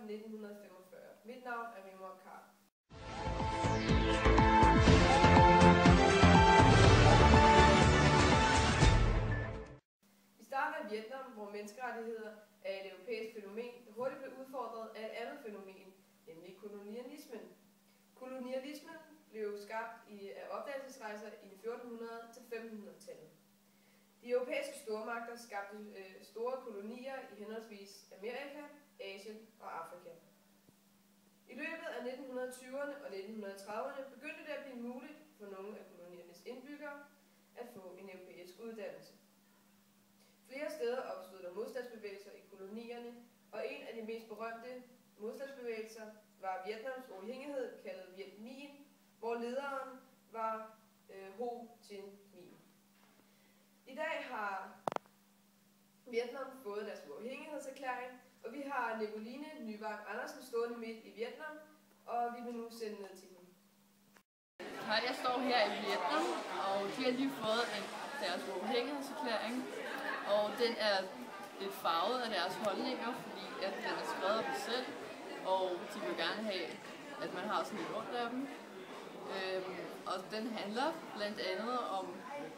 1945. Mit navn er Rigmor Karl. Vi starter i Vietnam, hvor menneskerettigheder er et europæisk fænomen, der hurtigt blev udfordret af et andet fænomen, nemlig kolonialismen. Kolonialismen blev skabt af opdagelsesrejser i 1400- til 1500-tallet. De europæiske stormagter skabte store kolonier i henholdsvis Amerika, Asien og Afrika. I løbet af 1920'erne og 1930'erne begyndte det at blive muligt for nogle af koloniernes indbyggere at få en europæisk uddannelse. Flere steder opstod der modstandsbevægelser i kolonierne, og en af de mest berømte modstandsbevægelser var Vietnams uafhængighed, kaldet Viet Minh, hvor lederen var Ho Chi Minh. I dag har Vietnam fået deres uafhængighedserklæring, og vi har Nicoline Nyvang Andersen stående midt i Vietnam, og vi vil nu sende ned til hende. Hej, jeg står her i Vietnam, og de har lige fået deres uafhængighedserklæring, og den er lidt farvet af deres holdninger, fordi at den er skrevet af dem selv, og de vil gerne have, at man har sådan lidt ondt af dem. Og den handler blandt andet om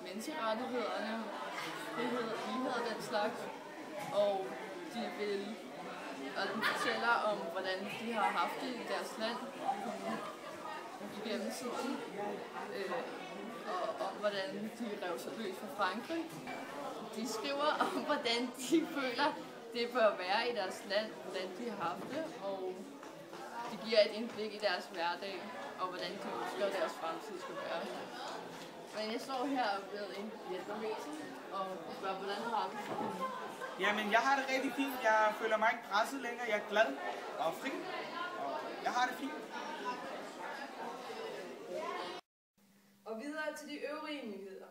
menneskerettighederne, frihed, lighed og den slags, og den fortæller om, hvordan de har haft det i deres land igennem tiden, og om hvordan de rev sig løs fra Frankrig. De skriver om, hvordan de føler, det bør være i deres land, hvordan de har haft det, og det giver et indblik i deres hverdag, og hvordan de ønsker, at deres fremtid skal være. Men jeg står her ved en vietnameser, og spørger, hvordan har du det? Jamen, jeg har det rigtig fint. Jeg føler mig ikke presset længere. Jeg er glad og fri, og jeg har det fint. Og videre til de øvrige nyheder.